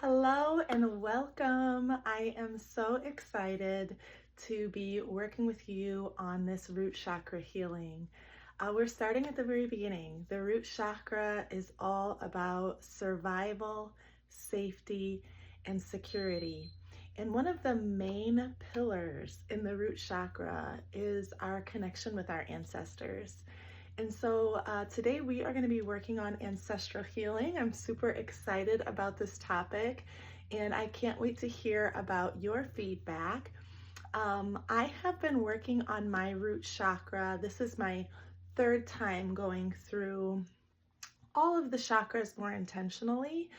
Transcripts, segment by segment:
Hello and welcome. I am so excited to be working with you on this root chakra healing. We're starting at the very beginning. The root chakra is all about survival, safety, and security. And one of the main pillars in the root chakra is our connection with our ancestors. And so today we are going to be working on ancestral healing. I'm super excited about this topic and I can't wait to hear about your feedback. I have been working on my root chakra. This is my third time going through all of the chakras more intentionally.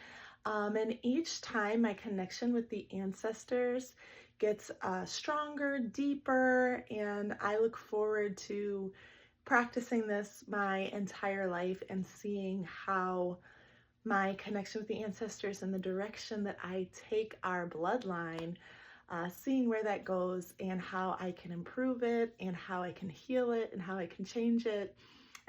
And each time my connection with the ancestors gets stronger, deeper, and I look forward to practicing this my entire life and seeing how my connection with the ancestors and the direction that I take our bloodline, seeing where that goes and how I can improve it and how I can heal it and how I can change it.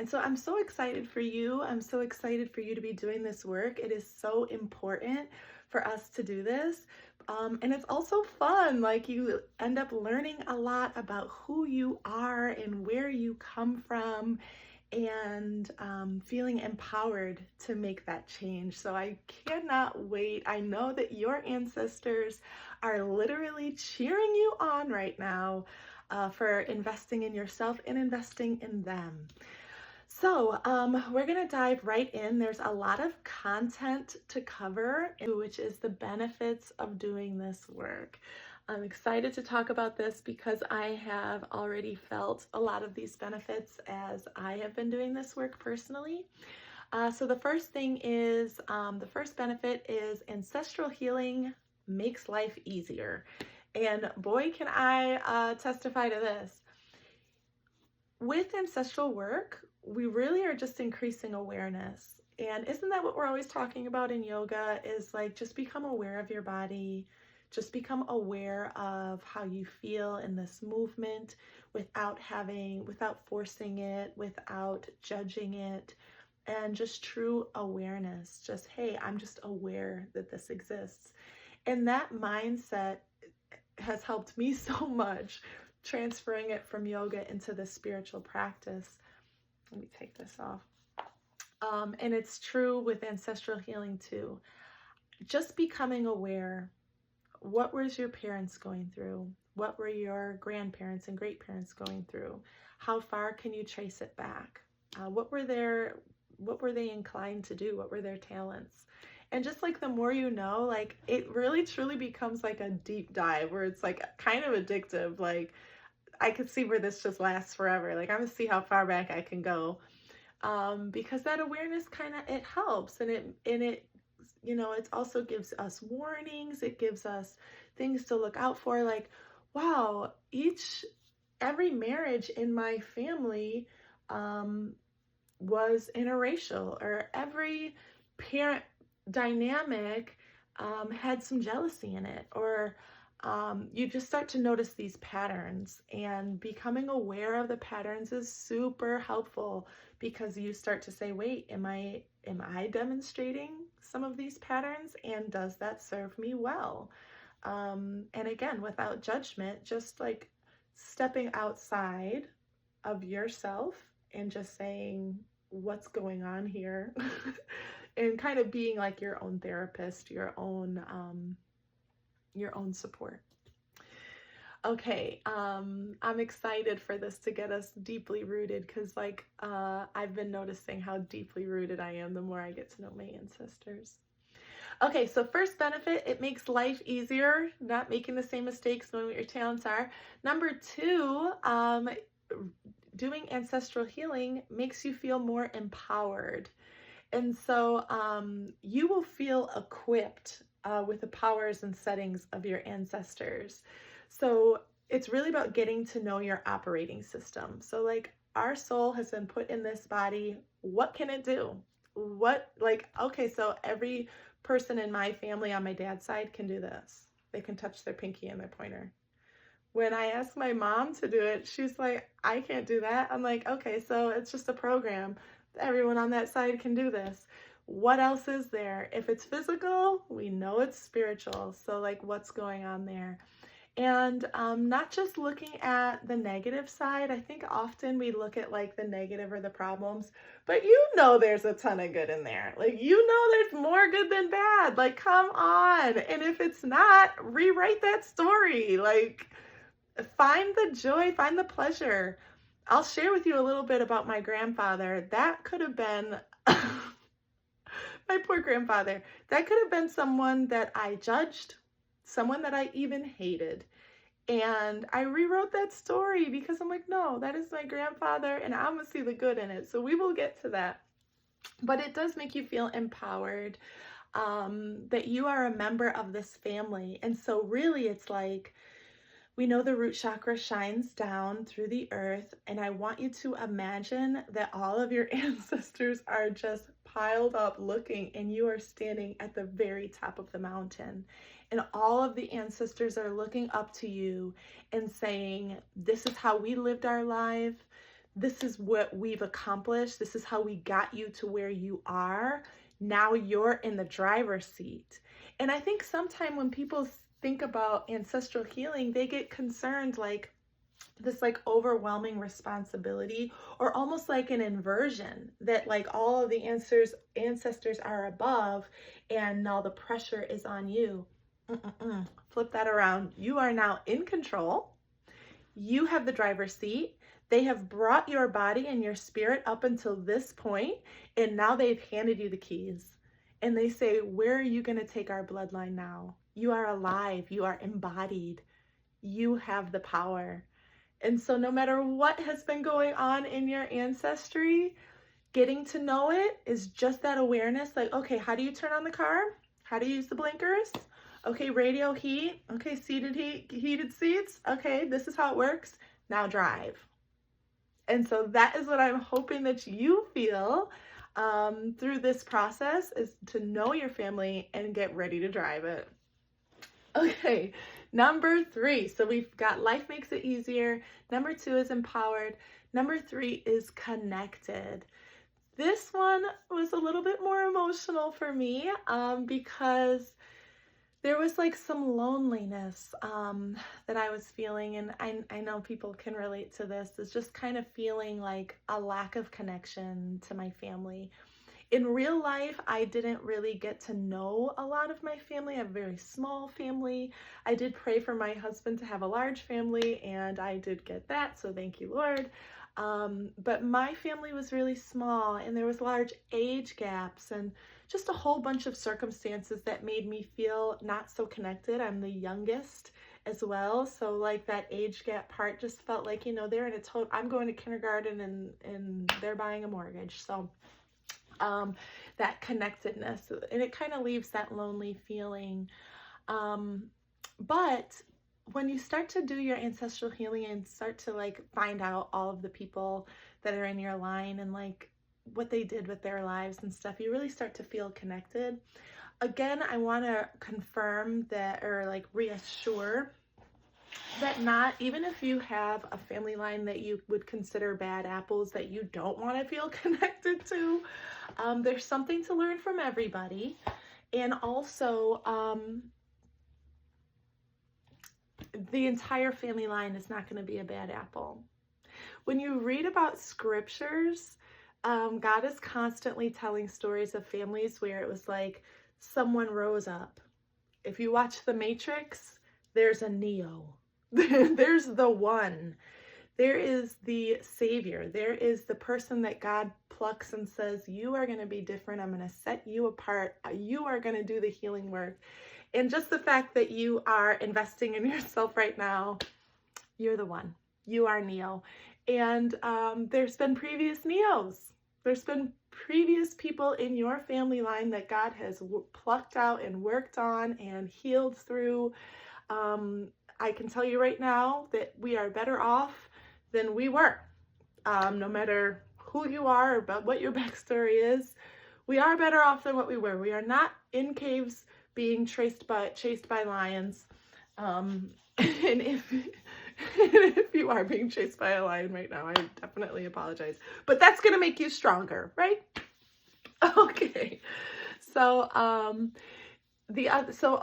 And so I'm so excited for you. I'm so excited for you to be doing this work. It is so important for us to do this. And it's also fun. Like, you end up learning a lot about who you are and where you come from, and feeling empowered to make that change. So I cannot wait. I know that your ancestors are literally cheering you on right now for investing in yourself and investing in them. So we're going to dive right in. There's a lot of content to cover, which is the benefits of doing this work. I'm excited to talk about this because I have already felt a lot of these benefits as I have been doing this work personally. So the first thing is, the first benefit is ancestral healing makes life easier. And boy, can I testify to this. With ancestral work, we really are just increasing awareness. And isn't that what we're always talking about in yoga, is like, just become aware of your body, just become aware of how you feel in this movement without forcing it, without judging it, and just true awareness. Just, hey, I'm just aware that this exists. And that mindset has helped me so much, transferring it from yoga into the spiritual practice. Let me take this off. And it's true with ancestral healing too. Just becoming aware. What was your parents going through? What were your grandparents and great parents going through? How far can you trace it back? What were they inclined to do? What were their talents? And just like, the more you know, like, it really truly becomes like a deep dive where it's like kind of addictive. Like, I could see where this just lasts forever. Like, I'm gonna see how far back I can go, because that awareness it helps, and it it also gives us warnings. It gives us things to look out for. Like, wow, every marriage in my family was interracial, or every parent dynamic had some jealousy in it, or you just start to notice these patterns, and becoming aware of the patterns is super helpful, because you start to say, wait, am I demonstrating some of these patterns, and does that serve me well? And again, without judgment, just like stepping outside of yourself and just saying, what's going on here? And kind of being like your own therapist, your own support. Okay, I'm excited for this to get us deeply rooted, because I've been noticing how deeply rooted I am the more I get to know my ancestors. Okay, so first benefit, it makes life easier, not making the same mistakes, knowing what your talents are. Number two, doing ancestral healing makes you feel more empowered. And so you will feel equipped with the powers and settings of your ancestors. So it's really about getting to know your operating system. So like, our soul has been put in this body. What can it do? Okay, so every person in my family on my dad's side can do this. They can touch their pinky and their pointer. When I asked my mom to do it, she's like, I can't do that. I'm like, okay, so it's just a program. Everyone on that side can do this. What else is there? If it's physical, we know it's spiritual. So like what's going on there? And not just looking at the negative side. I think often we look at like the negative or the problems, but there's a ton of good in there. Like, there's more good than bad. Like, come on. And if it's not, rewrite that story. Like, find the joy, find the pleasure. I'll share with you a little bit about my grandfather. That could have been my poor grandfather. That could have been someone that I judged, someone that I even hated. And I rewrote that story because I'm like, no, that is my grandfather and I'm gonna see the good in it. So we will get to that. But it does make you feel empowered, that you are a member of this family. And so really it's like, we know the root chakra shines down through the earth, and I want you to imagine that all of your ancestors are just piled up looking, and you are standing at the very top of the mountain. And all of the ancestors are looking up to you and saying, this is how we lived our life. This is what we've accomplished. This is how we got you to where you are. Now you're in the driver's seat. And I think sometimes when people think about ancestral healing, they get concerned like this like overwhelming responsibility, or almost like an inversion that like all of the ancestors are above and now the pressure is on you. Flip that around. You are now in control. You have the driver's seat. They have brought your body and your spirit up until this point, and now they've handed you the keys. And they say, where are you going to take our bloodline now? You are alive. You are embodied. You have the power. And so no matter what has been going on in your ancestry, getting to know it is just that awareness. Like, okay, how do you turn on the car? How do you use the blinkers? Okay, radio heat. Okay, heated seats. Okay, this is how it works. Now drive. And so that is what I'm hoping that you feel through this process, is to know your family and get ready to drive it. Okay, number 3. So we've got life makes it easier. Number 2 is empowered. Number 3 is connected. This one was a little bit more emotional for me because there was like some loneliness that I was feeling, and I know people can relate to this. It's just kind of feeling like a lack of connection to my family. In real life, I didn't really get to know a lot of my family. I have a very small family. I did pray for my husband to have a large family, and I did get that, so thank you, Lord. But my family was really small, and there was large age gaps and just a whole bunch of circumstances that made me feel not so connected. I'm the youngest as well, so like that age gap part just felt like, they're in a total, I'm going to kindergarten and they're buying a mortgage. So that connectedness, and it kind of leaves that lonely feeling. But when you start to do your ancestral healing and start to like find out all of the people that are in your line and like what they did with their lives and stuff, you really start to feel connected. Again, I want to confirm that, or like reassure that not even if you have a family line that you would consider bad apples that you don't want to feel connected to, there's something to learn from everybody. And also, the entire family line is not going to be a bad apple. When you read about scriptures, God is constantly telling stories of families where it was like someone rose up. If you watch The Matrix, there's a Neo. There's the one. There is the savior. There is the person that God plucks and says, you are going to be different. I'm going to set you apart. You are going to do the healing work. And just the fact that you are investing in yourself right now, you're the one. You are Neo. And there's been previous Neos. There's been previous people in your family line that God has plucked out and worked on and healed through. I can tell you right now that we are better off than we were. No matter who you are or about what your backstory is, we are better off than what we were. We are not in caves being chased by lions. And if you are being chased by a lion right now, I definitely apologize. But that's going to make you stronger, right? Okay. So,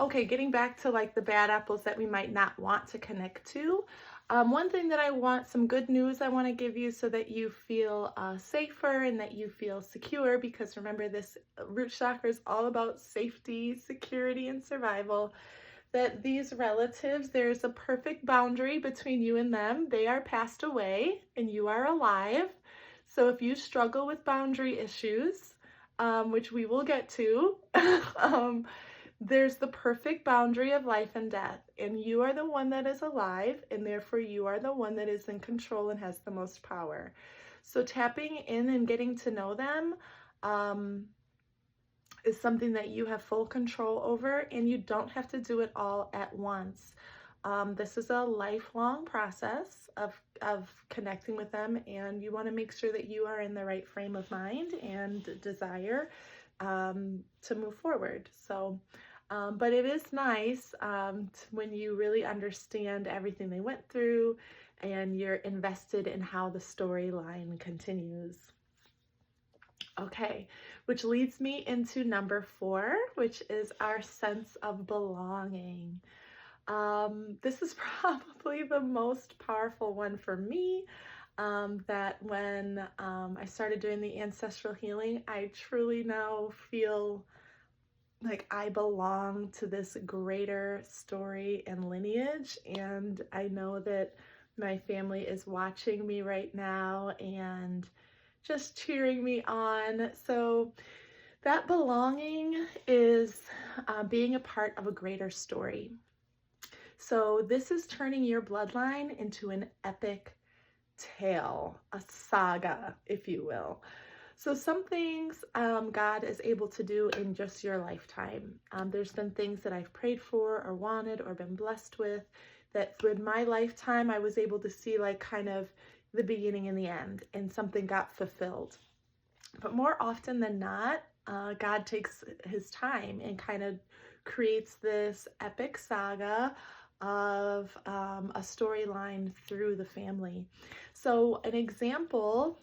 okay, getting back to like the bad apples that we might not want to connect to. One thing that I want, some good news I want to give you so that you feel safer and that you feel secure, because remember, this root chakra is all about safety, security, and survival. That these relatives, there's a perfect boundary between you and them. They are passed away and you are alive. So if you struggle with boundary issues, which we will get to, there's the perfect boundary of life and death, and you are the one that is alive, and therefore you are the one that is in control and has the most power. So tapping in and getting to know them is something that you have full control over, and you don't have to do it all at once. This is a lifelong process of connecting with them, and you want to make sure that you are in the right frame of mind and desire to move forward. So, but it is nice when you really understand everything they went through and you're invested in how the storyline continues. Okay, which leads me into number 4, which is our sense of belonging. This is probably the most powerful one for me. That when I started doing the ancestral healing, I truly now feel like I belong to this greater story and lineage, and I know that my family is watching me right now and just cheering me on. So that belonging is being a part of a greater story. So this is turning your bloodline into an epic tale, a saga, if you will. So some things God is able to do in just your lifetime. There's been things that I've prayed for or wanted or been blessed with that through my lifetime I was able to see like kind of the beginning and the end, and something got fulfilled. But more often than not, God takes his time and kind of creates this epic saga of a storyline through the family. So an example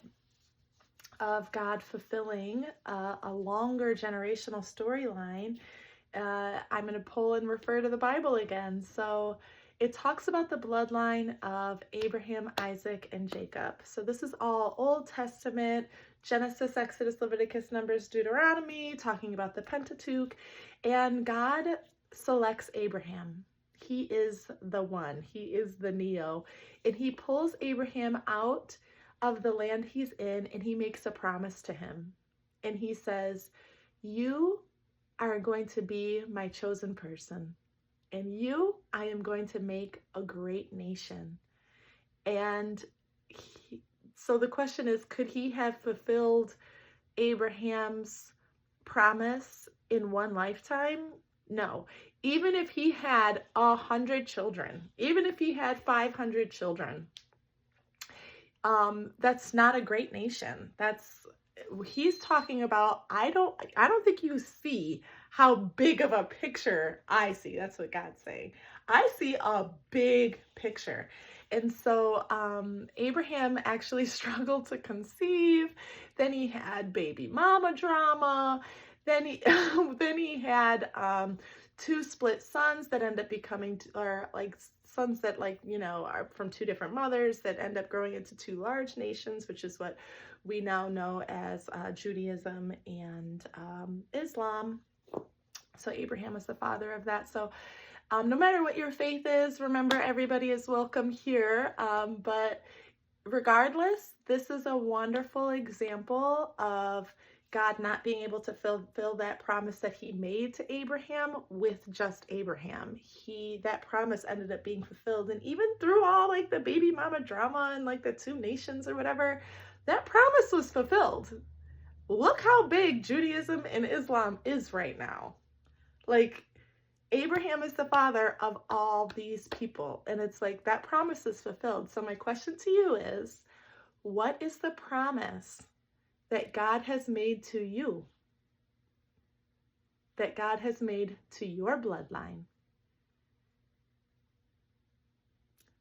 of God fulfilling a longer generational storyline, I'm going to pull and refer to the Bible again. So it talks about the bloodline of Abraham, Isaac, and Jacob. So this is all Old Testament, Genesis, Exodus, Leviticus, Numbers, Deuteronomy, talking about the Pentateuch. And God selects Abraham. He is the one. He is the Neo. And he pulls Abraham out of the land he's in, and he makes a promise to him. And he says, you are going to be my chosen person, and you, I am going to make a great nation. And so the question is, could he have fulfilled Abraham's promise in one lifetime? No. Even if he had 100 children, even if he had 500 children, that's not a great nation. He's talking about, I don't think you see how big of a picture I see. That's what God's saying. I see a big picture. And so Abraham actually struggled to conceive. Then he had baby mama drama. Then he had 2 split sons that end up becoming, or like sons that are from 2 different mothers that end up growing into 2 large nations, which is what we now know as Judaism and Islam. So Abraham was the father of that. So no matter what your faith is, remember, everybody is welcome here. But regardless, this is a wonderful example of God not being able to fulfill that promise that he made to Abraham with just Abraham. That promise ended up being fulfilled. And even through all like the baby mama drama and like the 2 nations or whatever, that promise was fulfilled. Look how big Judaism and Islam is right now. Like, Abraham is the father of all these people. And it's like that promise is fulfilled. So my question to you is, what is the promise that God has made to you? That God has made to your bloodline?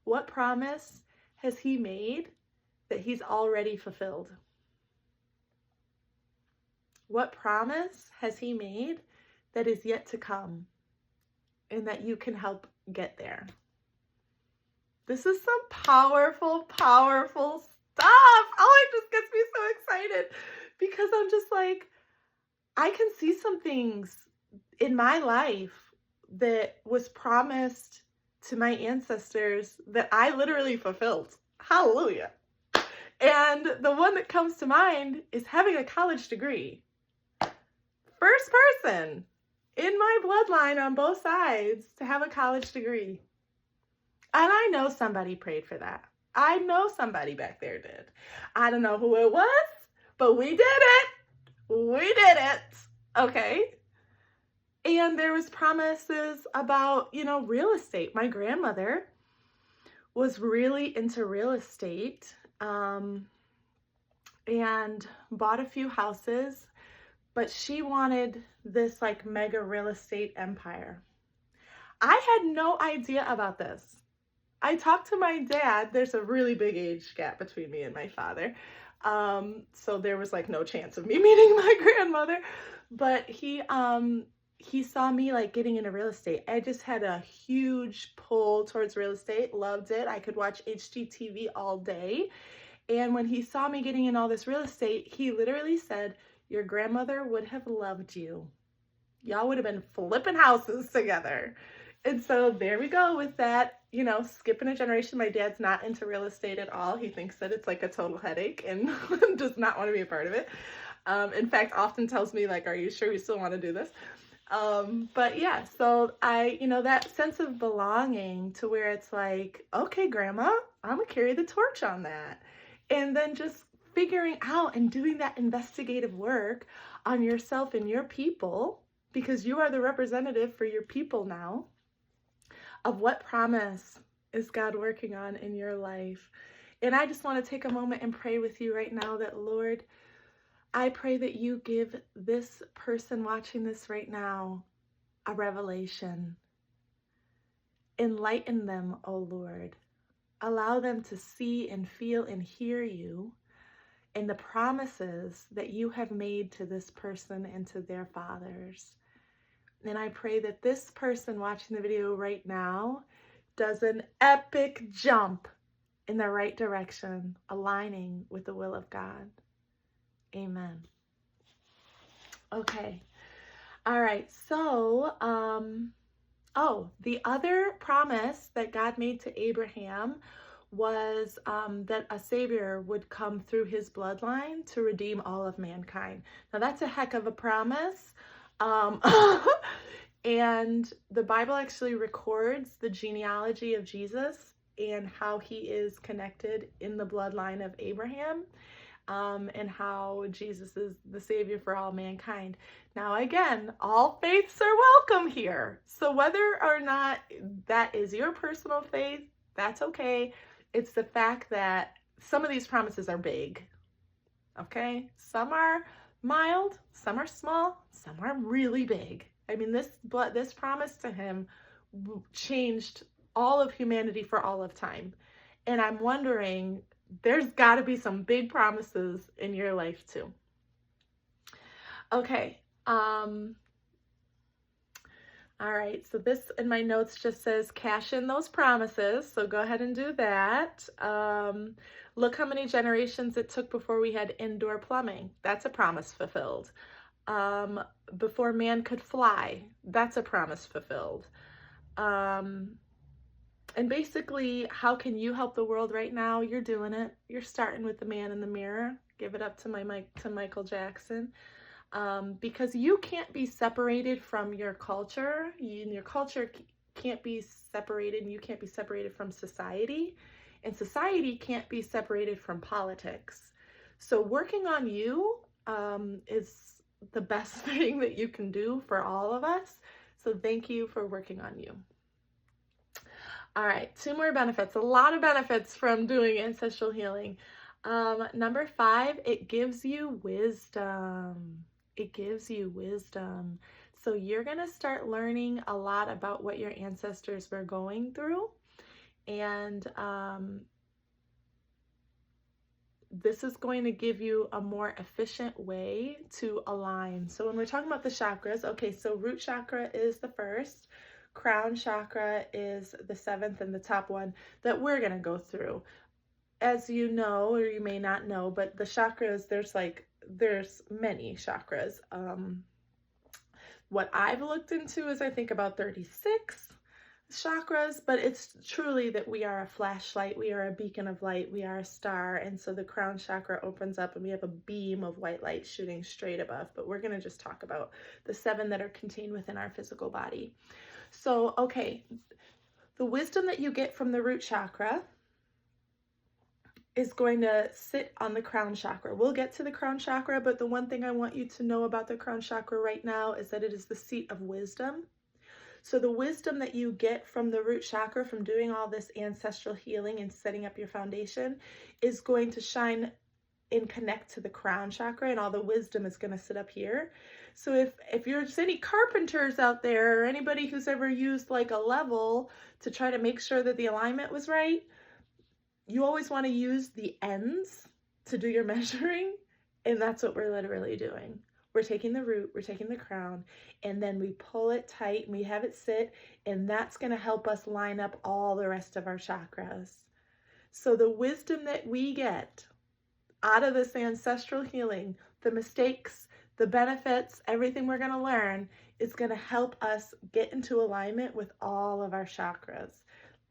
What promise has he made that he's already fulfilled? What promise has he made that is yet to come and that you can help get there? This is some powerful, powerful stuff. Oh, it just gets me so excited because I'm just like, I can see some things in my life that was promised to my ancestors that I literally fulfilled. Hallelujah. And the one that comes to mind is having a college degree. First person in my bloodline on both sides to have a college degree. And I know somebody prayed for that. I know somebody back there did. I don't know who it was, but we did it. We did it. Okay. And there was promises about, real estate. My grandmother was really into real estate and bought a few houses, but she wanted this like mega real estate empire. I had no idea about this. I talked to my dad. There's a really big age gap between me and my father. So there was like no chance of me meeting my grandmother, but he saw me like getting into real estate. I just had a huge pull towards real estate, loved it. I could watch HGTV all day. And when he saw me getting in all this real estate, he literally said, "Your grandmother would have loved you. Y'all would have been flipping houses together." And so there we go with that, skipping a generation. My dad's not into real estate at all. He thinks that it's like a total headache and does not want to be a part of it. In fact, often tells me like, "Are you sure you still want to do this?" But yeah, so I, that sense of belonging to where it's like, okay, grandma, I'm gonna carry the torch on that. And then just figuring out and doing that investigative work on yourself and your people, because you are the representative for your people now, of what promise is God working on in your life. And I just want to take a moment and pray with you right now that, Lord, I pray that you give this person watching this right now a revelation. Enlighten them, O Lord. Allow them to see and feel and hear you and the promises that you have made to this person and to their fathers. And I pray that this person watching the video right now does an epic jump in the right direction, aligning with the will of God. Amen. Okay. All right. So, the other promise that God made to Abraham was that a savior would come through his bloodline to redeem all of mankind. Now that's a heck of a promise. And the Bible actually records the genealogy of Jesus and how he is connected in the bloodline of Abraham, and how Jesus is the savior for all mankind. Now, again, all faiths are welcome here. So whether or not that is your personal faith, that's okay. It's the fact that some of these promises are big, okay? Some are mild, some are small, some are really big. I mean, this promise to him changed all of humanity for all of time. And I'm wondering, there's got to be some big promises in your life too. Okay. All right. So this in my notes just says cash in those promises. So go ahead and do that. Look how many generations it took before we had indoor plumbing. That's a promise fulfilled. Before man could fly, that's a promise fulfilled. And basically, how can you help the world right now? You're doing it. You're starting with the man in the mirror. Give it up to Michael Jackson. Because you can't be separated from your culture. Your culture can't be separated, and you can't be separated from society. And society can't be separated from politics. So working on you is the best thing that you can do for all of us. So thank you for working on you. All right, 2 more benefits. A lot of benefits from doing ancestral healing. Number 5, it gives you wisdom. It gives you wisdom. So you're going to start learning a lot about what your ancestors were going through. And this is going to give you a more efficient way to align. So when we're talking about the chakras, okay, so root chakra is the first, crown chakra is the seventh and the top one that we're going to go through. As you know, or you may not know, but the chakras, there's many chakras. What I've looked into is I think about 36 chakras, but it's truly that we are a flashlight, we are a beacon of light, we are a star, and so the crown chakra opens up and we have a beam of white light shooting straight above, but we're going to just talk about the 7 that are contained within our physical body. So, okay, the wisdom that you get from the root chakra is going to sit on the crown chakra. We'll get to the crown chakra, but the one thing I want you to know about the crown chakra right now is that it is the seat of wisdom. So the wisdom that you get from the root chakra, from doing all this ancestral healing and setting up your foundation, is going to shine and connect to the crown chakra, and all the wisdom is going to sit up here. So if there's any carpenters out there, or anybody who's ever used like a level to try to make sure that the alignment was right, you always want to use the ends to do your measuring, and that's what we're literally doing. We're taking the root, we're taking the crown, and then we pull it tight and we have it sit, and that's going to help us line up all the rest of our chakras. So the wisdom that we get out of this ancestral healing, the mistakes, the benefits, everything we're going to learn is going to help us get into alignment with all of our chakras.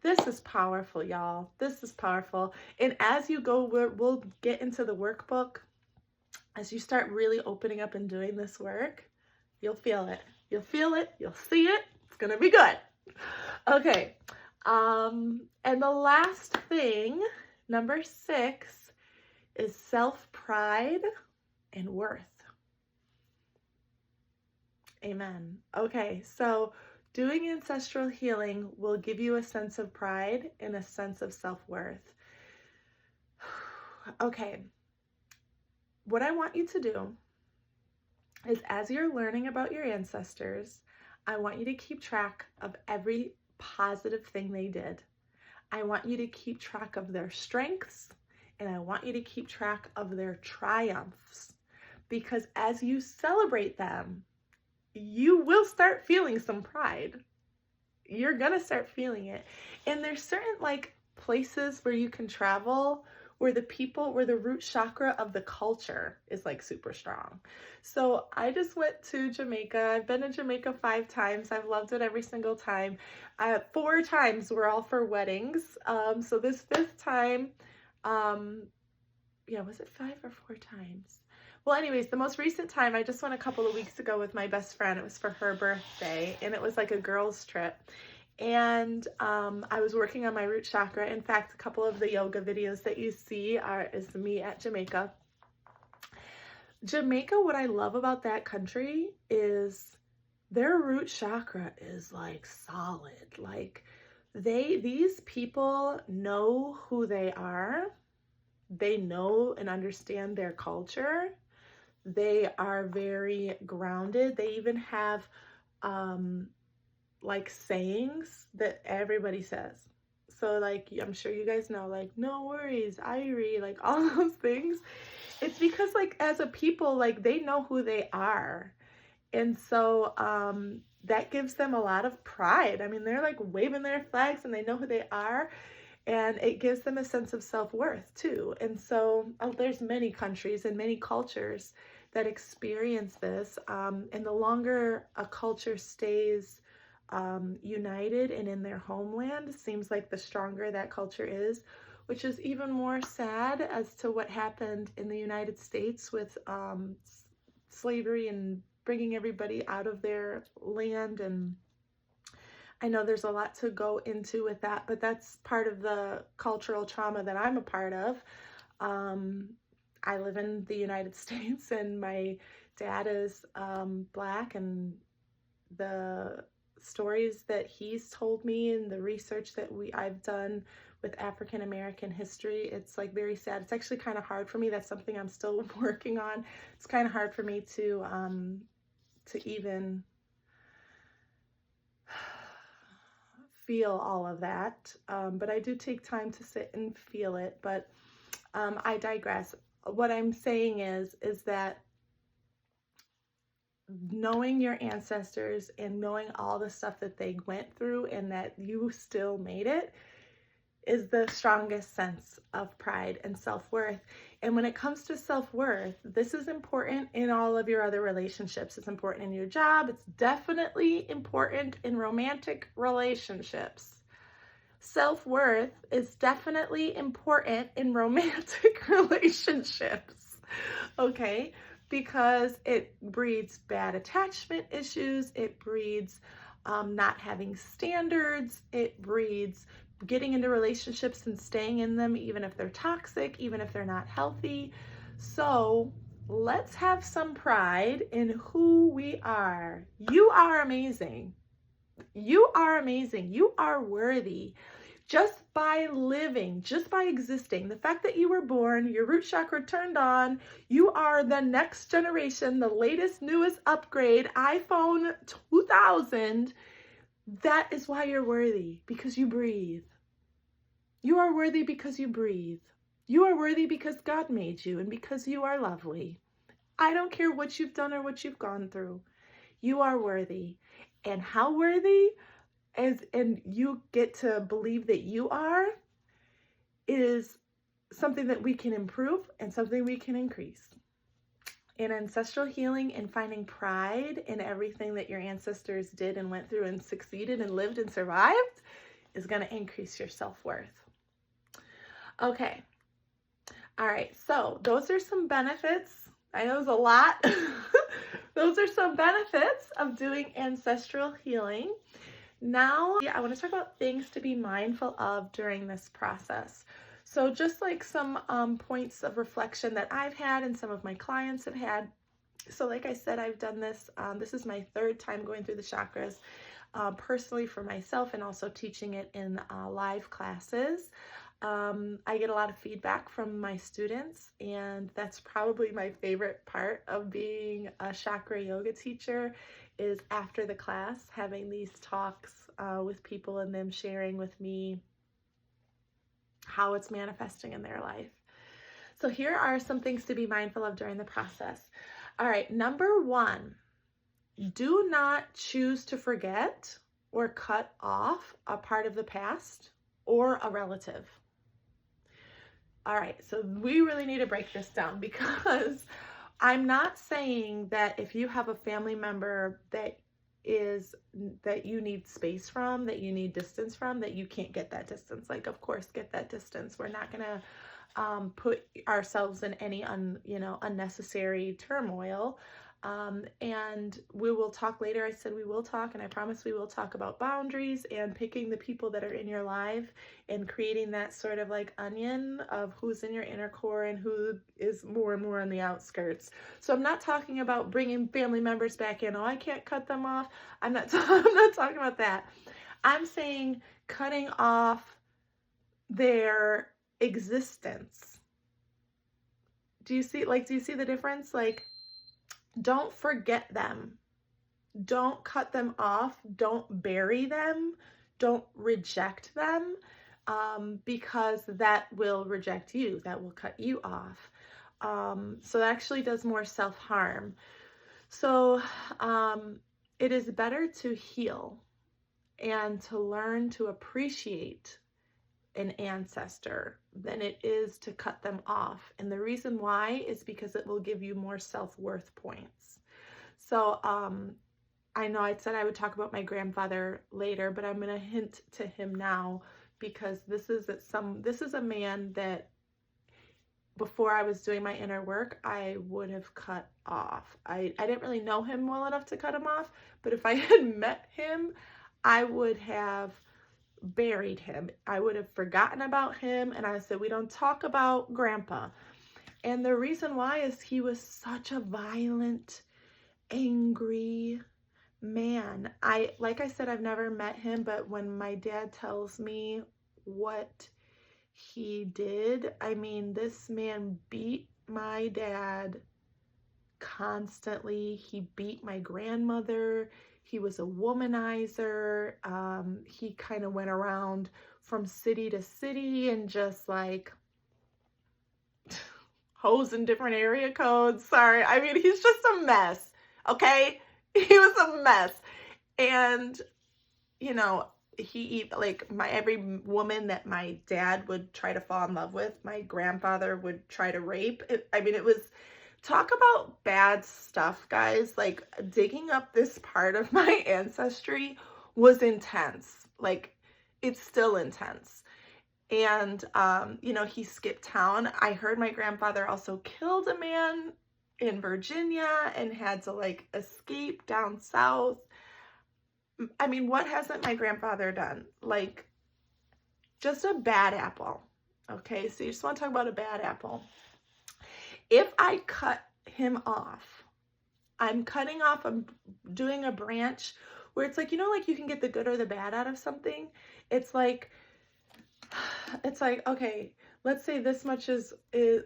This is powerful, y'all. This is powerful. And as you go, we'll get into the workbook. As you start really opening up and doing this work, you'll feel it. You'll feel it. You'll see it. It's going to be good. Okay. And the last thing, number 6, is self-pride and worth. Amen. Okay. So doing ancestral healing will give you a sense of pride and a sense of self-worth. Okay. What I want you to do is, as you're learning about your ancestors, I want you to keep track of every positive thing they did. I want you to keep track of their strengths, and I want you to keep track of their triumphs, because as you celebrate them, you will start feeling some pride. You're gonna start feeling it. And there's certain places where you can travel where the root chakra of the culture is super strong. So I just went to Jamaica. I've been to Jamaica 5 times. I've loved it every single time. 4 times were all for weddings. So this 5th time, was it 5 or 4 times? Well, anyways, the most recent time, I just went a couple of weeks ago with my best friend. It was for her birthday, and it was like a girls' trip. And I was working on my root chakra. In fact, a couple of the yoga videos that you see is me at Jamaica. Jamaica, what I love about that country is their root chakra is solid. These people know who they are. They know and understand their culture. They are very grounded. They even have sayings that everybody says. So I'm sure you guys know, no worries, Irie, all those things. It's because as a people, they know who they are. And so that gives them a lot of pride. I mean, they're waving their flags and they know who they are. And it gives them a sense of self-worth too. And so there's many countries and many cultures that experience this. And the longer a culture stays united and in their homeland, seems like the stronger that culture is, which is even more sad as to what happened in the United States with slavery and bringing everybody out of their land. And I know there's a lot to go into with that, but that's part of the cultural trauma that I'm a part of. I live in the United States, and my dad is Black, and the stories that he's told me and the research that I've done with African American history, it's very sad. It's actually kind of hard for me. That's something I'm still working on. It's kind of hard for me to even feel all of that, but I do take time to sit and feel it. But I digress. What I'm saying is that knowing your ancestors and knowing all the stuff that they went through and that you still made it is the strongest sense of pride and self-worth. And when it comes to self-worth, this is important in all of your other relationships. It's important in your job. It's definitely important in romantic relationships. Self-worth is definitely important in romantic relationships, okay? Because it breeds bad attachment issues, it breeds not having standards, it breeds getting into relationships and staying in them even if they're toxic, even if they're not healthy. So let's have some pride in who we are. You are amazing. You are amazing. You are worthy. Just by living, just by existing, the fact that you were born, your root chakra turned on, you are the next generation, the latest, newest upgrade, iPhone 2000. That is why you're worthy, because you breathe. You are worthy because you breathe. You are worthy because God made you and because you are lovely. I don't care what you've done or what you've gone through. You are worthy. And how worthy and you get to believe that you are is something that we can improve and something we can increase. In ancestral healing and finding pride in everything that your ancestors did and went through and succeeded and lived and survived is going to increase your self-worth. Okay. All right. So those are some benefits. I know it's a lot. Those are some benefits of doing ancestral healing. Now, I want to talk about things to be mindful of during this process. So just like some points of reflection that I've had and some of my clients have had. So like I said, I've done this. This is my third time going through the chakras personally for myself and also teaching it in live classes. I get a lot of feedback from my students, and that's probably my favorite part of being a chakra yoga teacher is after the class, having these talks with people and them sharing with me how it's manifesting in their life. So here are some things to be mindful of during the process. All right, number one, do not choose to forget or cut off a part of the past or a relative. All right, so we really need to break this down because I'm not saying that if you have a family member that you need space from, that you need distance from, that you can't get that distance. Like, of course, get that distance. We're not gonna put ourselves in any unnecessary turmoil. And we will talk later. I said we will talk, and I promise we will talk about boundaries and picking the people that are in your life and creating that sort of like onion of who's in your inner core and who is more and more on the outskirts. So I'm not talking about bringing family members back in. Oh, I can't cut them off. I'm not talking about that. I'm saying cutting off their existence. Do you see the difference? Like, don't forget them. Don't cut them off. Don't bury them. Don't reject them, because that will reject you. That will cut you off. So that actually does more self-harm. So it is better to heal and to learn to appreciate an ancestor than it is to cut them off. And the reason why is because it will give you more self-worth points. So I know I said I would talk about my grandfather later, but I'm going to hint to him now because this is a man that before I was doing my inner work, I would have cut off. I didn't really know him well enough to cut him off, but if I had met him, I would have buried him. I would have forgotten about him, and I said, we don't talk about grandpa. And the reason why is he was such a violent, angry man. Like I said, I've never met him, but when my dad tells me what he did, I mean, this man beat my dad constantly. He beat my grandmother. He was a womanizer. He kind of went around from city to city and just like hoes in different area codes. Sorry. I mean, he's just a mess. Okay. He was a mess. And, you know, like every woman that my dad would try to fall in love with, my grandfather would try to rape. It was, talk about bad stuff, guys. Like, digging up this part of my ancestry was intense. Like, it's still intense. And, you know, he skipped town. I heard my grandfather also killed a man in Virginia and had to like escape down south. I mean, what hasn't my grandfather done? Like, just a bad apple. Okay, so you just want to talk about a bad apple. If I cut him off, I'm cutting off, I'm doing a branch where it's like, you know, like you can get the good or the bad out of something. It's like, okay, let's say this much is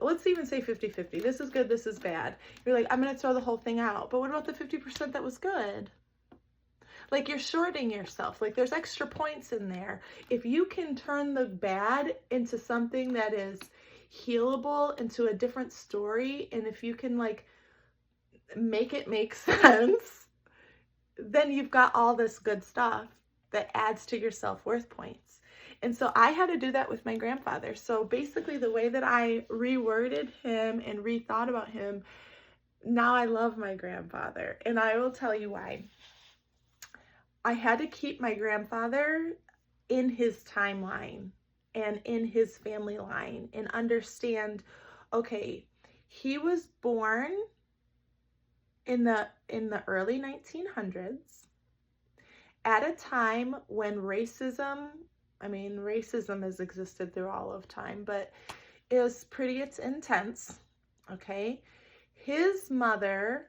let's even say 50-50. This is good, this is bad. You're like, I'm going to throw the whole thing out. But what about the 50% that was good? Like, you're shorting yourself. Like, there's extra points in there. If you can turn the bad into something that is healable, into a different story, and if you can like make it make sense, then you've got all this good stuff that adds to your self-worth points. And so I had to do that with my grandfather. So basically the way that I reworded him and rethought about him, now I love my grandfather. And I will tell you why. I had to keep my grandfather in his timeline and in his family line and understand, okay, he was born in the early 1900s at a time when racism has existed through all of time, but it's intense. Okay. His mother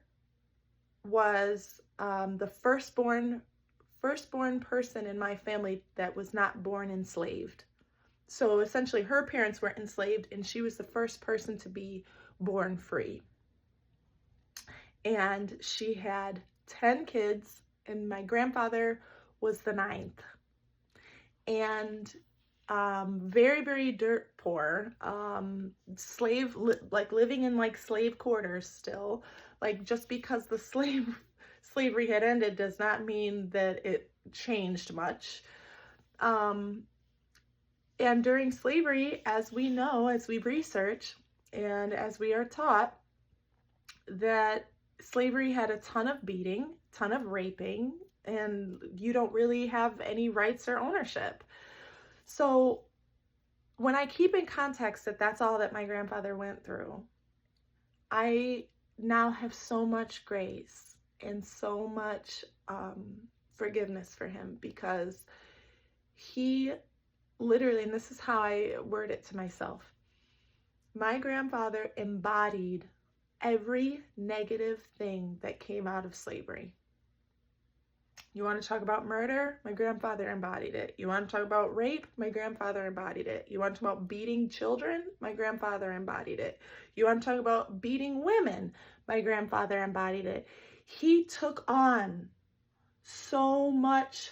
was the firstborn person in my family that was not born enslaved. So essentially her parents were enslaved and she was the first person to be born free. And she had 10 kids and my grandfather was the 9th. And very, very dirt poor, living in like slave quarters still. Like, just because the slavery had ended does not mean that it changed much. And during slavery, as we know, as we research, and as we are taught, that slavery had a ton of beating, ton of raping, and you don't really have any rights or ownership. So when I keep in context that that's all that my grandfather went through, I now have so much grace and so much forgiveness for him, because he literally, and this is how I word it to myself, my grandfather embodied every negative thing that came out of slavery. You want to talk about murder? My grandfather embodied it. You want to talk about rape? My grandfather embodied it. You want to talk about beating children? My grandfather embodied it. You want to talk about beating women? My grandfather embodied it. He took on so much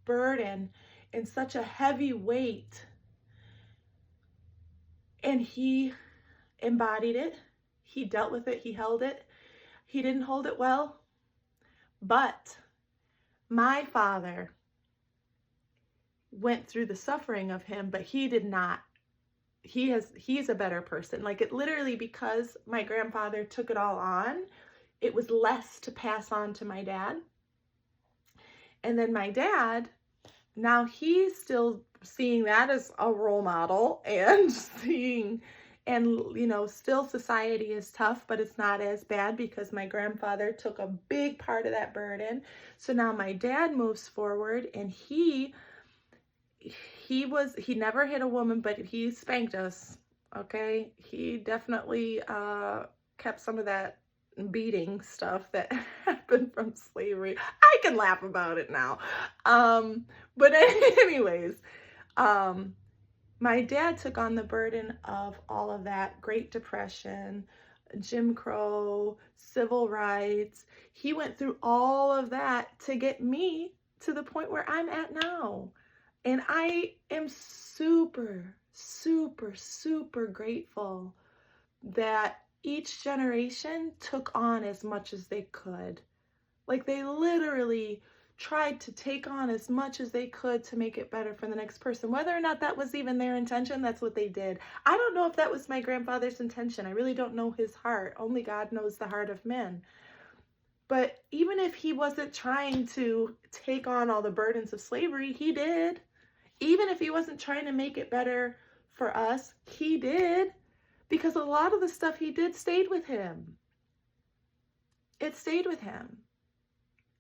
burden and such a heavy weight, and he embodied it. He dealt with it. He held it. He didn't hold it well, but my father went through the suffering of him, but he did not. He's a better person. Like, it literally, because my grandfather took it all on, it was less to pass on to my dad. And then my dad, now he's still seeing that as a role model and seeing, and you know, still society is tough, but it's not as bad because my grandfather took a big part of that burden. So now my dad moves forward, and he never hit a woman, but he spanked us. Okay. He definitely kept some of that beating stuff that happened from slavery. I can laugh about it now. But anyways, my dad took on the burden of all of that, Great Depression, Jim Crow, civil rights. He went through all of that to get me to the point where I'm at now. And I am super, super, super grateful that each generation took on as much as they could. Like they literally tried to take on as much as they could to make it better for the next person. Whether or not that was even their intention, that's what they did. I don't know if that was my grandfather's intention. I really don't know his heart. Only God knows the heart of men. But even if he wasn't trying to take on all the burdens of slavery, he did. Even if he wasn't trying to make it better for us, he did. Because a lot of the stuff he did stayed with him. It stayed with him.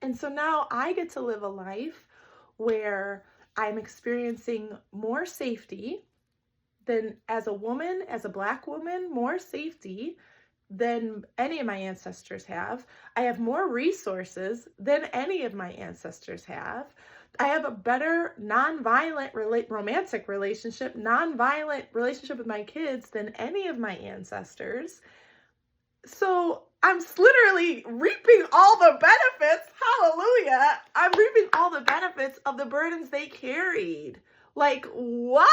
And so now I get to live a life where I'm experiencing more safety than, as a woman, as a Black woman, more safety than any of my ancestors have. I have more resources than any of my ancestors have. I have a better nonviolent romantic relationship, nonviolent relationship with my kids than any of my ancestors. So I'm literally reaping all the benefits. Hallelujah. I'm reaping all the benefits of the burdens they carried. Like what?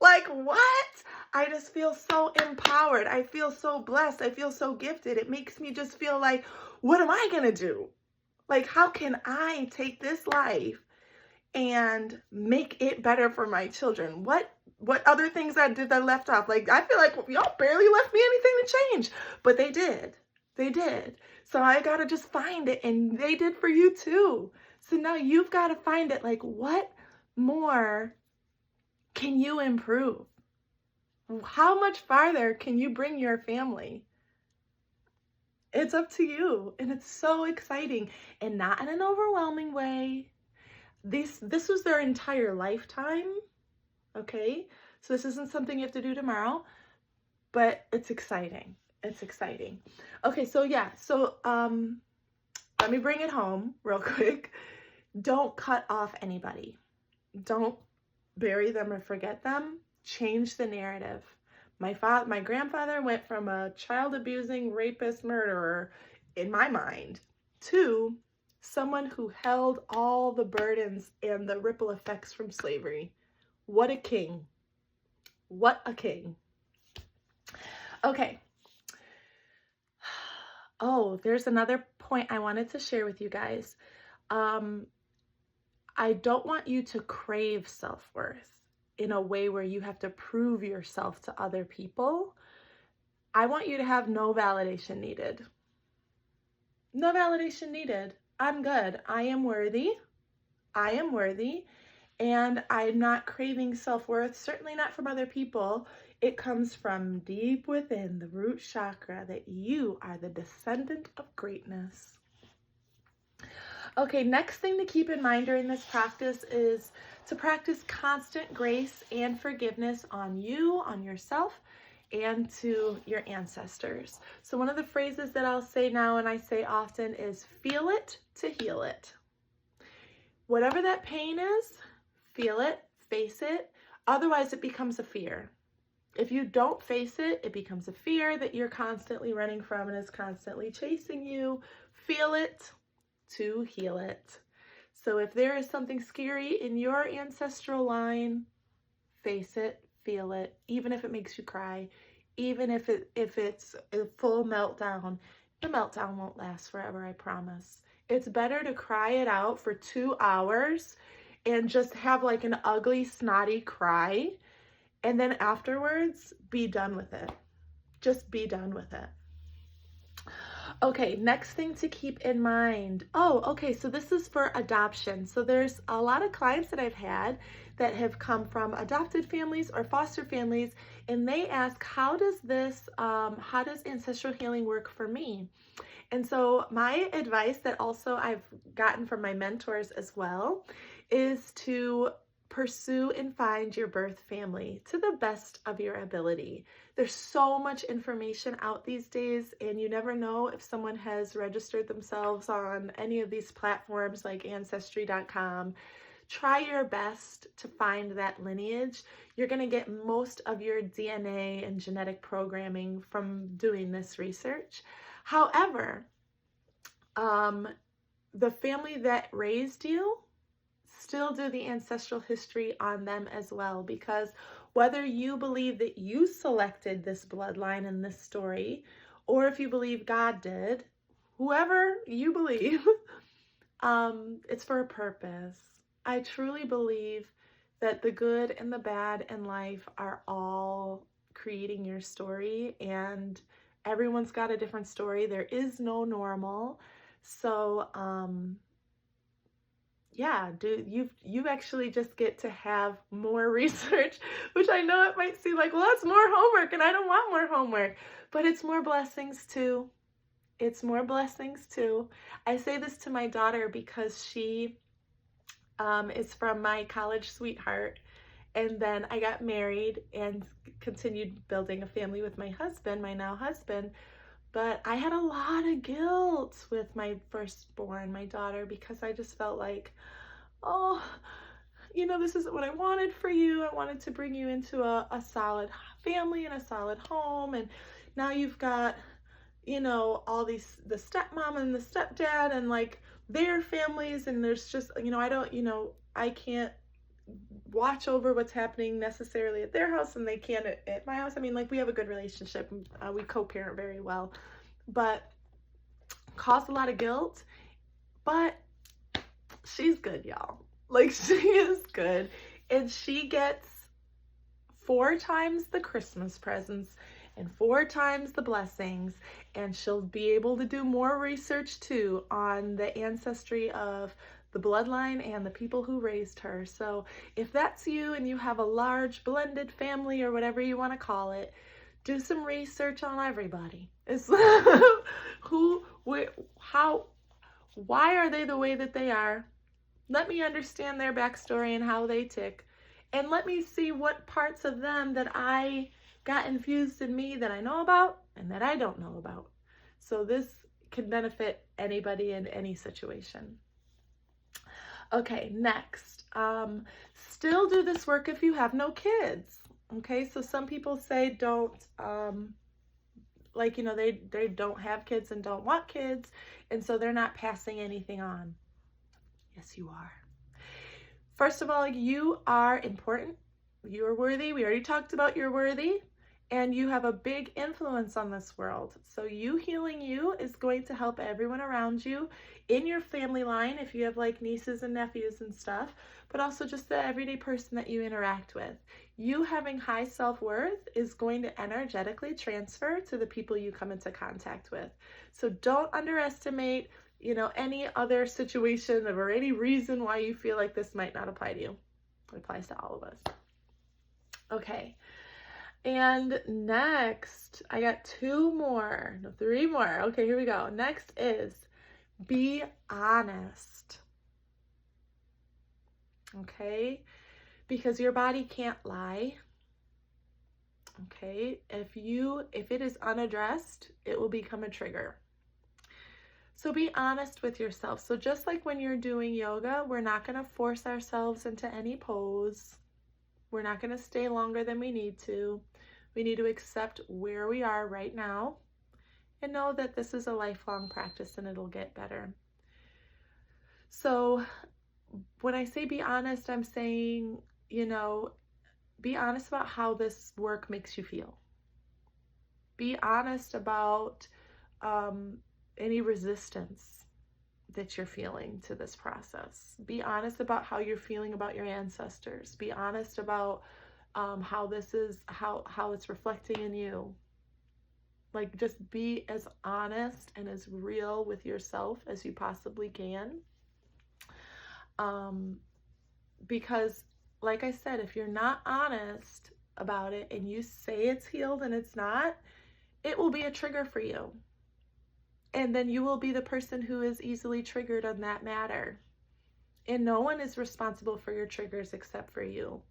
Like what? I just feel so empowered. I feel so blessed. I feel so gifted. It makes me just feel like, what am I going to do? Like, how can I take this life and make it better for my children? What other things I left off? Like, I feel like y'all barely left me anything to change, but they did. They did. So I got to just find it, and they did for you too. So now you've got to find it. Like, what more can you improve? How much farther can you bring your family? It's up to you, and it's so exciting, and not in an overwhelming way. This was their entire lifetime, okay? So this isn't something you have to do tomorrow, but it's exciting. It's exciting. Okay, so yeah, so let me bring it home real quick. Don't cut off anybody. Don't bury them or forget them. Change the narrative. My grandfather went from a child abusing, rapist, murderer, in my mind, to someone who held all the burdens and the ripple effects from slavery. What a king. What a king. Okay. Oh, there's another point I wanted to share with you guys. I don't want you to crave self-worth in a way where you have to prove yourself to other people. I want you to have no validation needed. No validation needed. I'm good. I am worthy. I am worthy. And I'm not craving self-worth, certainly not from other people. It comes from deep within the root chakra that you are the descendant of greatness. Okay, next thing to keep in mind during this practice is to practice constant grace and forgiveness on you, on yourself, and to your ancestors. So one of the phrases that I'll say now and I say often is feel it to heal it. Whatever that pain is, feel it, face it. Otherwise, it becomes a fear. If you don't face it, it becomes a fear that you're constantly running from and is constantly chasing you. Feel it to heal it. So if there is something scary in your ancestral line, face it, feel it, even if it makes you cry, even if it's a full meltdown. The meltdown won't last forever, I promise. It's better to cry it out for 2 hours and just have like an ugly, snotty cry, and then afterwards, be done with it. Just be done with it. Okay, next thing to keep in mind. Oh, okay, so this is for adoption. So there's a lot of clients that I've had that have come from adopted families or foster families, and they ask, how does ancestral healing work for me? And so my advice that also I've gotten from my mentors as well is to pursue and find your birth family to the best of your ability. There's so much information out these days, and you never know if someone has registered themselves on any of these platforms like Ancestry.com. Try your best to find that lineage. You're going to get most of your DNA and genetic programming from doing this research. However, the family that raised you still still do the ancestral history on them as well, because whether you believe that you selected this bloodline in this story, or if you believe God did, whoever you believe, it's for a purpose. I truly believe that the good and the bad in life are all creating your story, and everyone's got a different story. There is no normal. So, yeah, you actually just get to have more research, which I know it might seem like, well, that's more homework and I don't want more homework, but it's more blessings too. It's more blessings too. I say this to my daughter because she is from my college sweetheart. And then I got married and continued building a family with my husband, my now husband. But I had a lot of guilt with my firstborn, my daughter, because I just felt like, oh, this isn't what I wanted for you. I wanted to bring you into a solid family and a solid home. And now you've got, all the stepmom and the stepdad and like their families. And there's just, I can't watch over what's happening necessarily at their house, and they can't at my house. I mean, like, we have a good relationship. We co-parent very well, but caused a lot of guilt. But she's good, y'all. Like, she is good, and she gets 4 times the Christmas presents and 4 times the blessings, and she'll be able to do more research too on the ancestry of the bloodline and the people who raised her. So if that's you and you have a large blended family or whatever you want to call it, do some research on everybody. It's why are they the way that they are? Let me understand their backstory and how they tick. And let me see what parts of them that I got infused in me that I know about and that I don't know about. So this can benefit anybody in any situation. Okay, next, still do this work if you have no kids. Okay, so some people say don't, they don't have kids and don't want kids, and so they're not passing anything on. Yes, you are. First of all, you are important. You are worthy. We already talked about you're worthy, and you have a big influence on this world. So you healing you is going to help everyone around you in your family line, if you have like nieces and nephews and stuff, but also just the everyday person that you interact with. You having high self-worth is going to energetically transfer to the people you come into contact with. So don't underestimate, any other situation or any reason why you feel like this might not apply to you. It applies to all of us. Okay. And next, I got 3 more. Okay, here we go. Next is be honest. Okay? Because your body can't lie. Okay? If it is unaddressed, it will become a trigger. So be honest with yourself. So just like when you're doing yoga, we're not going to force ourselves into any pose. We're not going to stay longer than we need to. We need to accept where we are right now and know that this is a lifelong practice and it'll get better. So when I say be honest, I'm saying, be honest about how this work makes you feel. Be honest about any resistance that you're feeling to this process. Be honest about how you're feeling about your ancestors. Be honest about how this is, how it's reflecting in you. Like, just be as honest and as real with yourself as you possibly can. Because, like I said, if you're not honest about it and you say it's healed and it's not, it will be a trigger for you. And then you will be the person who is easily triggered on that matter. And no one is responsible for your triggers except for you.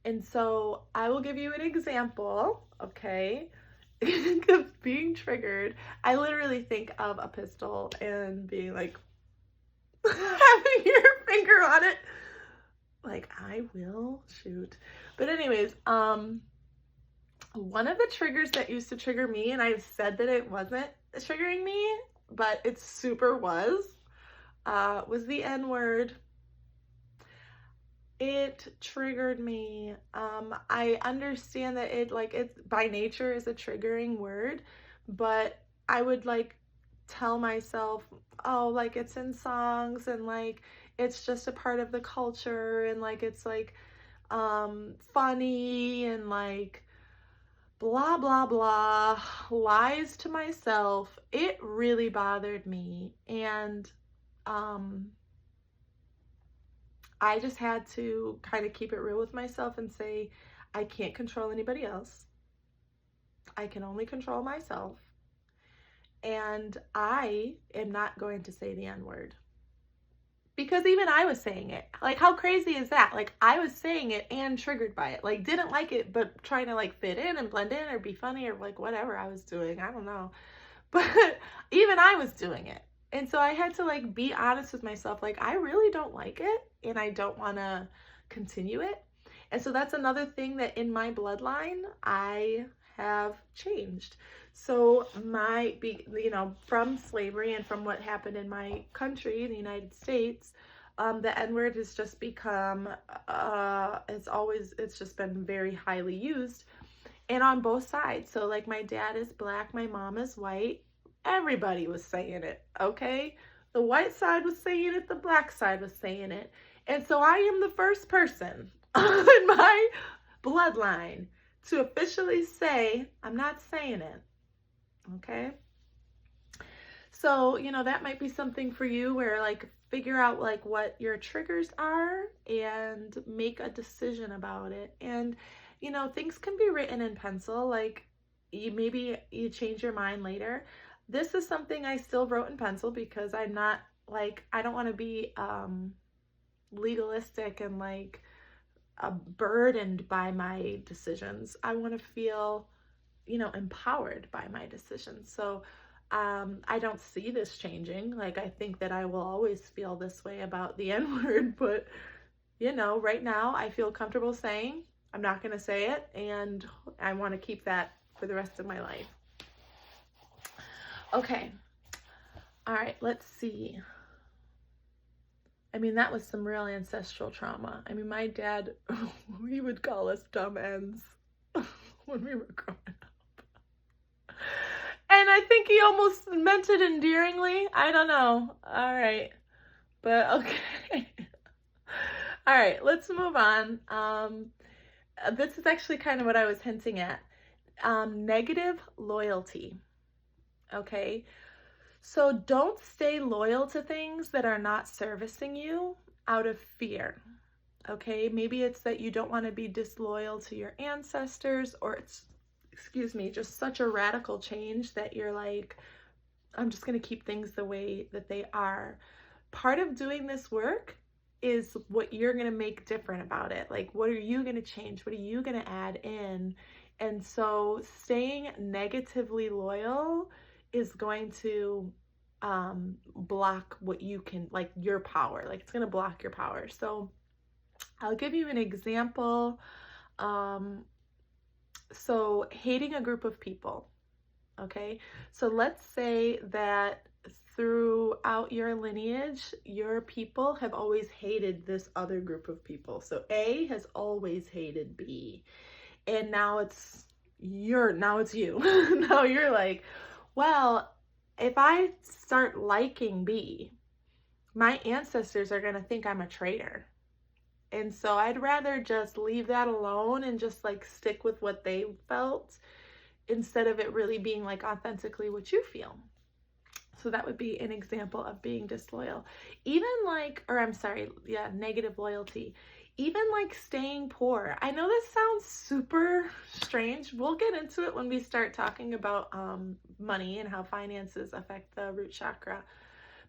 And so I will give you an example, okay, of being triggered. I literally think of a pistol and being like, having your finger on it. Like, I will shoot. But anyways, one of the triggers that used to trigger me, and I've said that it wasn't triggering me, but it super was the N-word. it triggered me. I understand that it's by nature is a triggering word, but I would like tell myself, oh, like it's in songs and like it's just a part of the culture and like it's like funny and like blah blah blah, lies to myself. It really bothered me, and um I just had to kind of keep it real with myself and say, I can't control anybody else. I can only control myself. And I am not going to say the N word. Because even I was saying it. Like, how crazy is that? Like, I was saying it and triggered by it. Like, didn't like it, but trying to like fit in and blend in or be funny or like whatever I was doing. I don't know. But even I was doing it. And so I had to like be honest with myself. Like, I really don't like it and I don't want to continue it. And so that's another thing that in my bloodline, I have changed. So from slavery and from what happened in my country, the United States, the N word has just become, it's just been very highly used and on both sides. So like my dad is black, my mom is white. Everybody was saying it, okay? The white side was saying it, the black side was saying it. And so I am the first person in my bloodline to officially say, I'm not saying it, okay? So, that might be something for you where like figure out like what your triggers are and make a decision about it. And, things can be written in pencil, like maybe you change your mind later. This is something I still wrote in pencil because I'm not like, I don't want to be legalistic and like burdened by my decisions. I want to feel, empowered by my decisions. So I don't see this changing. Like, I think that I will always feel this way about the N word, but right now I feel comfortable saying I'm not going to say it, and I want to keep that for the rest of my life. Okay. All right, let's see. I mean, that was some real ancestral trauma. I mean, my dad, he would call us dumb ends when we were growing up. And I think he almost meant it endearingly. I don't know. All right. But okay. All right, let's move on. This is actually kind of what I was hinting at. Negative loyalty. Okay. So don't stay loyal to things that are not servicing you out of fear. Okay. Maybe it's that you don't want to be disloyal to your ancestors, or it's, just such a radical change that you're like, I'm just going to keep things the way that they are. Part of doing this work is what you're going to make different about it. Like, what are you going to change? What are you going to add in? And so staying negatively loyal is going to block what you can, like your power. Like, it's going to block your power. So I'll give you an example. So hating a group of people. Okay. So let's say that throughout your lineage, your people have always hated this other group of people. So A has always hated B. And now it's you. Now you're like, well, if I start liking B, my ancestors are going to think I'm a traitor. And so I'd rather just leave that alone and just like stick with what they felt instead of it really being like authentically what you feel. So that would be an example of being disloyal. Even like, negative loyalty. Even like staying poor. I know this sounds super strange. We'll get into it when we start talking about money and how finances affect the root chakra.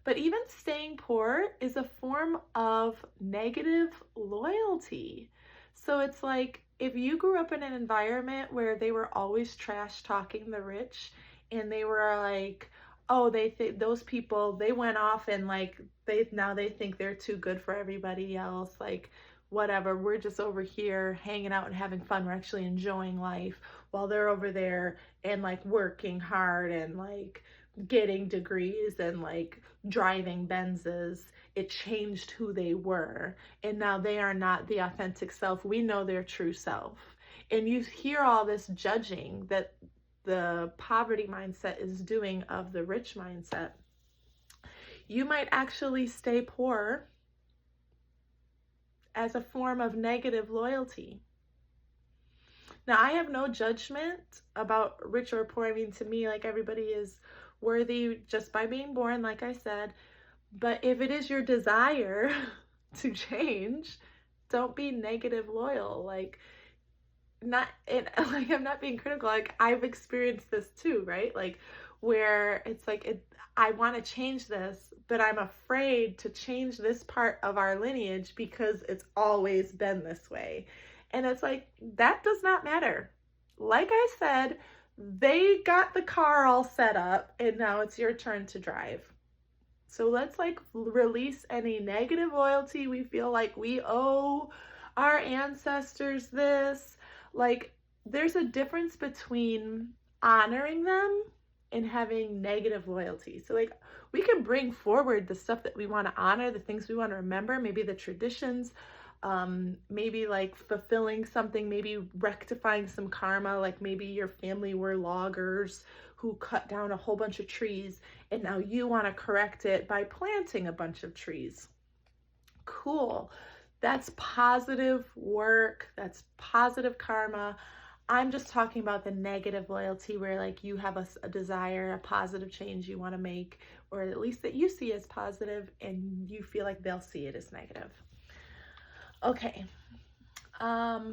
But even staying poor is a form of negative loyalty. So it's like, if you grew up in an environment where they were always trash talking the rich, and they were like, oh, those people, they went off and like, they think they're too good for everybody else. Like, whatever, we're just over here hanging out and having fun. We're actually enjoying life while they're over there and like working hard and like getting degrees and like driving Benzes. It changed who they were. And now they are not the authentic self. We know their true self. And you hear all this judging that the poverty mindset is doing of the rich mindset. You might actually stay poor as a form of negative loyalty. Now, I have no judgment about rich or poor. I mean, to me, like, everybody is worthy just by being born, like I said. But if it is your desire to change, don't be negative loyal. Like, not it, like, I'm not being critical. Like, I've experienced this too, right? Like, where it's like, I want to change this, but I'm afraid to change this part of our lineage because it's always been this way. And it's like, that does not matter. Like I said, they got the car all set up and now it's your turn to drive. So let's like release any negative loyalty we feel like we owe our ancestors this. Like, there's a difference between honoring them and having negative loyalty. So like, we can bring forward the stuff that we want to honor, the things we want to remember, maybe the traditions, maybe like fulfilling something, maybe rectifying some karma, like maybe your family were loggers who cut down a whole bunch of trees and now you want to correct it by planting a bunch of trees. Cool. That's positive work. That's positive karma. I'm just talking about the negative loyalty where like you have a desire, a positive change you want to make, or at least that you see as positive and you feel like they'll see it as negative. Okay. How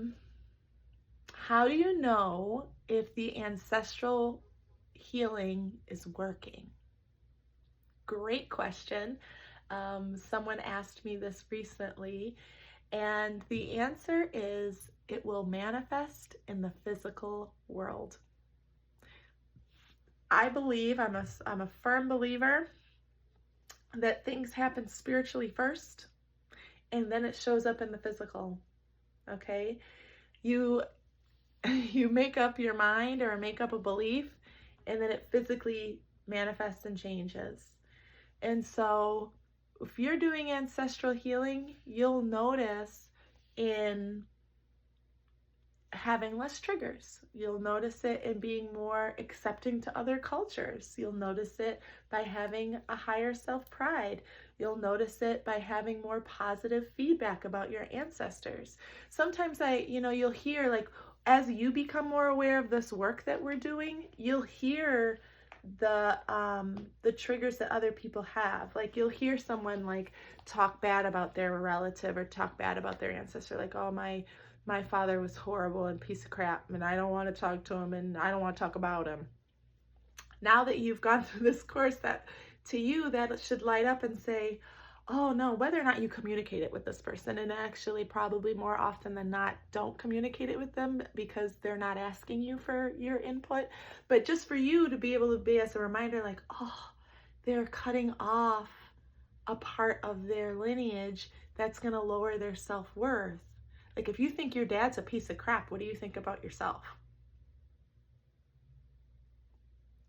do you know if the ancestral healing is working? Great question. Someone asked me this recently, and the answer is it will manifest in the physical world. I believe, I'm a firm believer that things happen spiritually first, and then it shows up in the physical. Okay? You make up your mind or make up a belief, and then it physically manifests and changes. And so if you're doing ancestral healing, you'll notice in having less triggers. You'll notice it in being more accepting to other cultures. You'll notice it by having a higher self-pride. You'll notice it by having more positive feedback about your ancestors. Sometimes you'll hear, like, as you become more aware of this work that we're doing, you'll hear the triggers that other people have. Like, you'll hear someone like talk bad about their relative or talk bad about their ancestor, like, oh, my father was horrible and piece of crap and I don't want to talk to him and I don't want to talk about him. Now that you've gone through this course, that to you that should light up and say, oh no, whether or not you communicate it with this person, and actually probably more often than not don't communicate it with them because they're not asking you for your input, but just for you to be able to be as a reminder, like, oh, they're cutting off a part of their lineage that's going to lower their self-worth. Like, if you think your dad's a piece of crap, what do you think about yourself?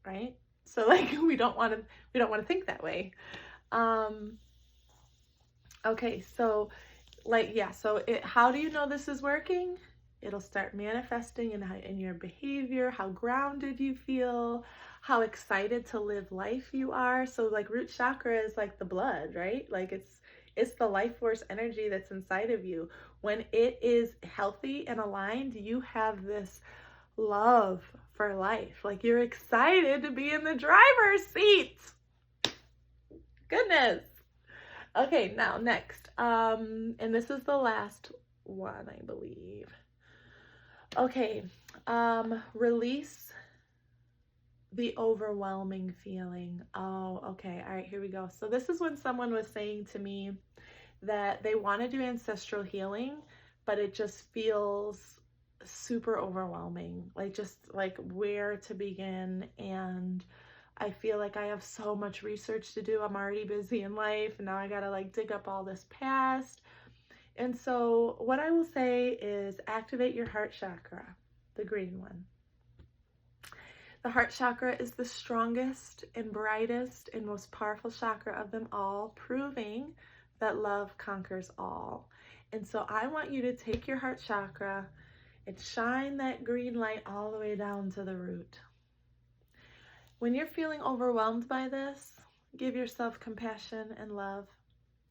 Right? So like, we don't want to think that way. Okay, so like, yeah, so how do you know this is working? It'll start manifesting in your behavior, how grounded you feel, how excited to live life you are. So like, root chakra is like the blood, right? Like, it's the life force energy that's inside of you. When it is healthy and aligned, you have this love for life. Like, you're excited to be in the driver's seat. Goodness. Okay, now next, and this is the last one, I believe. Okay, release the overwhelming feeling. Oh, okay, all right, here we go. So this is when someone was saying to me that they want to do ancestral healing, but it just feels super overwhelming, like just like where to begin. And I feel like I have so much research to do. I'm already busy in life and now I gotta like dig up all this past. And so what I will say is activate your heart chakra, the green one. The heart chakra is the strongest and brightest and most powerful chakra of them all, proving that love conquers all. And so I want you to take your heart chakra and shine that green light all the way down to the root. When you're feeling overwhelmed by this, give yourself compassion and love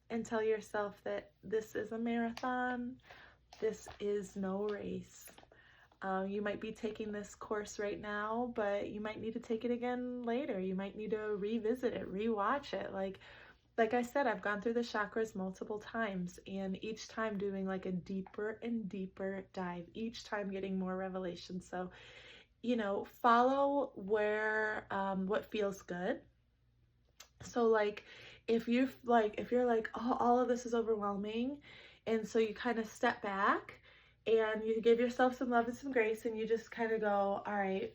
and tell yourself that this is a marathon. This is no race. You might be taking this course right now, but you might need to take it again later. You might need to revisit it, rewatch it. Like I said, I've gone through the chakras multiple times, and each time doing like a deeper and deeper dive, each time getting more revelation. So, you know, follow where what feels good. So like if you're like, oh, all of this is overwhelming, and so you kind of step back and you give yourself some love and some grace, and you just kind of go, all right,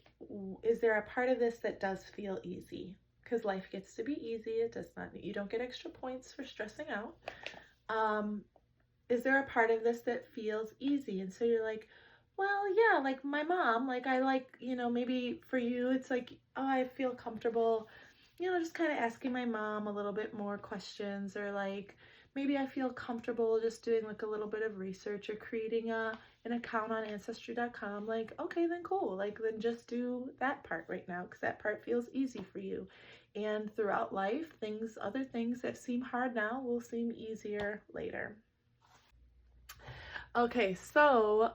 is there a part of this that does feel easy? Because life gets to be easy. It does not, you don't get extra points for stressing out. Is there a part of this that feels easy? And so you're like, well, yeah, like my mom, like I like, you know, maybe for you, it's like, oh, I feel comfortable, you know, just kind of asking my mom a little bit more questions, or like, maybe I feel comfortable just doing like a little bit of research or creating an account on Ancestral.com. Like, okay, then cool. Like, then just do that part right now, because that part feels easy for you. And throughout life, other things that seem hard now will seem easier later. Okay, so,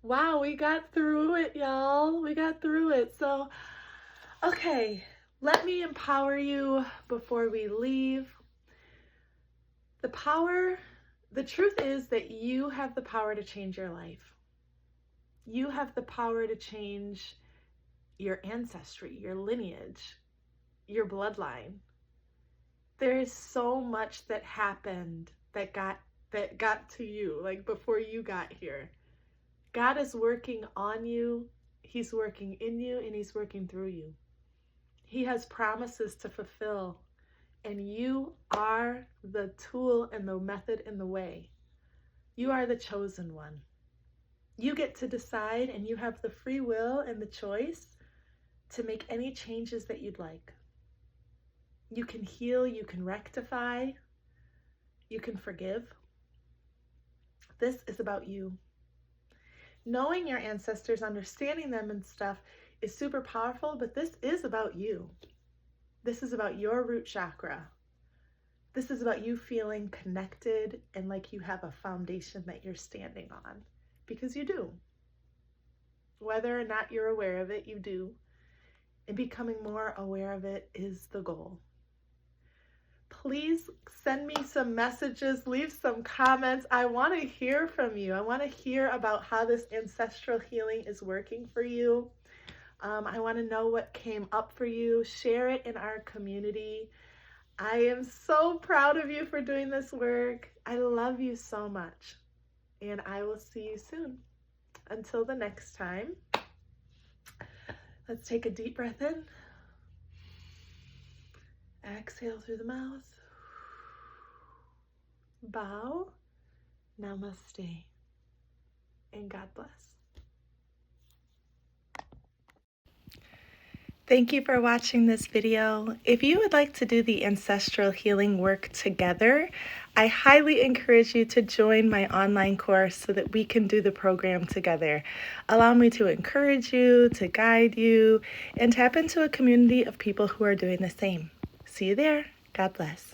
wow, we got through it, y'all. We got through it. So, okay, let me empower you before we leave. The truth is that you have the power to change your life. You have the power to change your ancestry, your lineage, your bloodline. There is so much that happened that got to you, like before you got here. God is working on you, He's working in you, and He's working through you. He has promises to fulfill, and you are the tool and the method and the way. You are the chosen one. You get to decide, and you have the free will and the choice to make any changes that you'd like. You can heal, you can rectify, you can forgive. This is about you. Knowing your ancestors, understanding them and stuff is super powerful, but this is about you. This is about your root chakra. This is about you feeling connected and like you have a foundation that you're standing on, because you do. Whether or not you're aware of it, you do. And becoming more aware of it is the goal. Please send me some messages, leave some comments. I want to hear from you. I want to hear about how this ancestral healing is working for you. I want to know what came up for you. Share it in our community. I am so proud of you for doing this work. I love you so much. And I will see you soon. Until the next time, let's take a deep breath in. Exhale through the mouth. Bow. Namaste. And God bless. Thank you for watching this video. If you would like to do the ancestral healing work together, I highly encourage you to join my online course so that we can do the program together. Allow me to encourage you, to guide you, and tap into a community of people who are doing the same. See you there. God bless.